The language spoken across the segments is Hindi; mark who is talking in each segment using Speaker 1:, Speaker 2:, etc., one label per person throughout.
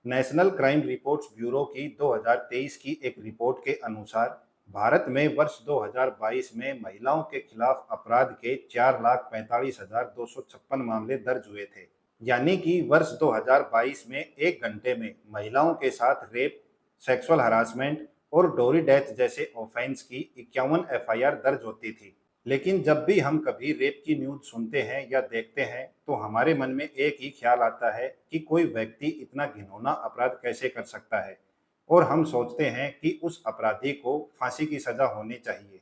Speaker 1: नेशनल क्राइम रिपोर्ट्स ब्यूरो की 2023 की एक रिपोर्ट के अनुसार भारत में वर्ष 2022 में महिलाओं के खिलाफ अपराध के 4,45,256 मामले दर्ज हुए थे। यानी कि वर्ष 2022 में एक घंटे में महिलाओं के साथ रेप, सेक्सुअल हरासमेंट और डोरी डेथ जैसे ऑफेंस की 51 एफआईआर दर्ज होती थी। लेकिन जब भी हम कभी रेप की न्यूज़ सुनते हैं या देखते हैं, तो हमारे मन में एक ही ख्याल आता है कि कोई व्यक्ति इतना घिनौना अपराध कैसे कर सकता है, और हम सोचते हैं कि उस अपराधी को फांसी की सजा होनी चाहिए।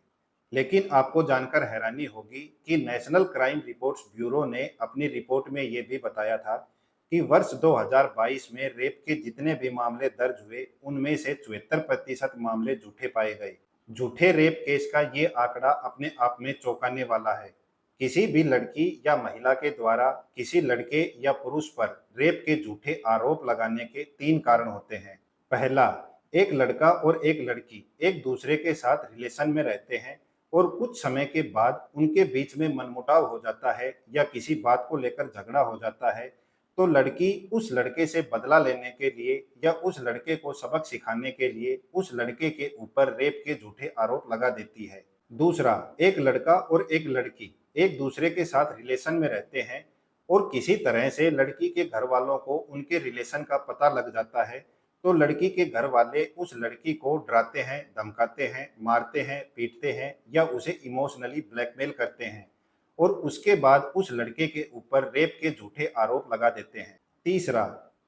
Speaker 1: लेकिन आपको जानकर हैरानी होगी कि नेशनल क्राइम रिपोर्ट्स ब्यूरो ने अपनी रिपोर्ट में ये भी बताया था कि वर्ष 2022 में रेप के जितने भी मामले दर्ज हुए, उनमें से 74% मामले झूठे पाए गए। झूठे रेप केस का ये आंकड़ा अपने आप में चौंकाने वाला है। किसी भी लड़की या महिला के द्वारा किसी लड़के या पुरुष पर रेप के झूठे आरोप लगाने के 3 कारण होते हैं। पहला, एक लड़का और एक लड़की एक दूसरे के साथ रिलेशन में रहते हैं और कुछ समय के बाद उनके बीच में मनमुटाव हो जाता है या किसी बात को लेकर झगड़ा हो जाता है, तो लड़की उस लड़के से बदला लेने के लिए या उस लड़के को सबक सिखाने के लिए उस लड़के के ऊपर रेप के झूठे आरोप लगा देती है। दूसरा, एक लड़का और एक लड़की एक दूसरे के साथ रिलेशन में रहते हैं और किसी तरह से लड़की के घर वालों को उनके रिलेशन का पता लग जाता है, तो लड़की के घर वाले उस लड़की को डराते हैं, धमकाते हैं, मारते हैं, पीटते हैं या उसे इमोशनली ब्लैकमेल करते हैं और उसके बाद उस लड़के के ऊपर रेप के झूठे आरोप लगा देते हैं। तीसरा,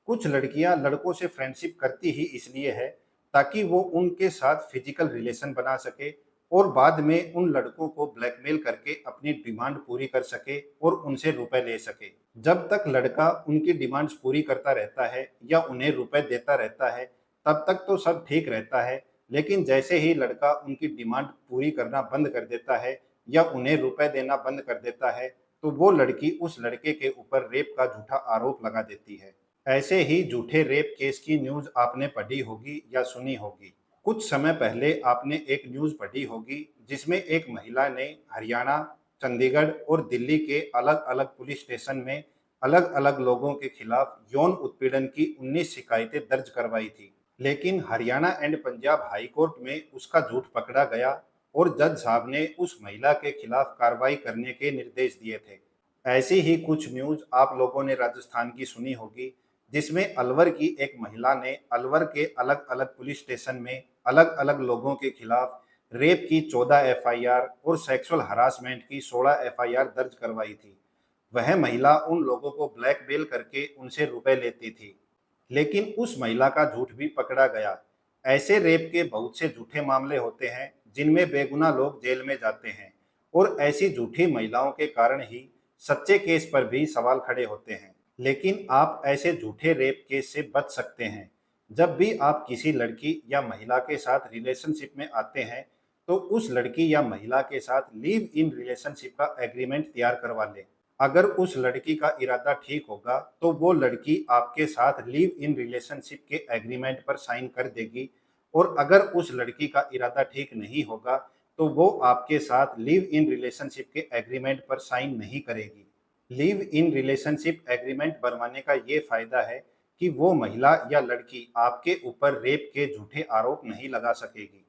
Speaker 1: कुछ लड़कियां लड़कों से फ्रेंडशिप करती ही इसलिए है ताकि वो उनके साथ फिजिकल रिलेशन बना सके और बाद में उन लड़कों को ब्लैकमेल करके अपनी डिमांड पूरी कर सके और उनसे रुपए ले सके। जब तक लड़का उनकी डिमांड्स पूरी करता रहता है या उन्हें रुपए देता रहता है, तब तक तो सब ठीक रहता है, लेकिन जैसे ही लड़का उनकी डिमांड पूरी करना बंद कर देता है या उन्हें रुपए देना बंद कर देता है, तो वो लड़की उस लड़के के ऊपर रेप का झूठा आरोप लगा देती है। ऐसे ही झूठे रेप केस की न्यूज़ आपने पढ़ी होगी या सुनी होगी। कुछ समय पहले आपने एक न्यूज़ पढ़ी होगी जिसमें एक महिला ने हरियाणा, चंडीगढ़ और दिल्ली के अलग-अलग पुलिस स्टेशन में अलग-अलग लोगों के खिलाफ यौन उत्पीड़न की 19 शिकायतें दर्ज करवाई थी। लेकिन Haryana and Punjab high court में उसका झूठ पकड़ा गया और जज साहब ने उस महिला के खिलाफ कार्रवाई करने के निर्देश दिए थे। ऐसी ही कुछ न्यूज़ आप लोगों ने राजस्थान की सुनी होगी, जिसमें अलवर की एक महिला ने अलवर के अलग-अलग पुलिस स्टेशन में अलग-अलग लोगों के खिलाफ रेप की 14 एफआईआर और सेक्सुअल हरासमेंट की 16 एफआईआर दर्ज करवाई थी। वह महिला उन लोगों को ब्लैकमेल करके उनसे रुपए लेती थी, लेकिन उस महिला का झूठ भी पकड़ा गया। ऐसे रेप के बहुत से झूठे मामले होते हैं जिनमें बेगुनाह लोग जेल में जाते हैं और ऐसी झूठी महिलाओं के कारण ही सच्चे केस पर भी सवाल खड़े होते हैं। लेकिन आप ऐसे झूठे रेप केस से बच सकते हैं। जब भी आप किसी लड़की या महिला के साथ रिलेशनशिप में आते हैं, तो उस लड़की या महिला के साथ लिव इन रिलेशनशिप का एग्रीमेंट तैयार करवा लें। अगर उस लड़की का इरादा ठीक होगा, तो वो लड़की आपके साथ लिव इन रिलेशनशिप के एग्रीमेंट पर साइन कर देगी और अगर उस लड़की का इरादा ठीक नहीं होगा, तो वो आपके साथ लिव इन रिलेशनशिप के एग्रीमेंट पर साइन नहीं करेगी। लिव इन रिलेशनशिप एग्रीमेंट बनवाने का ये फायदा है कि वो महिला या लड़की आपके ऊपर रेप के झूठे आरोप नहीं लगा सकेगी।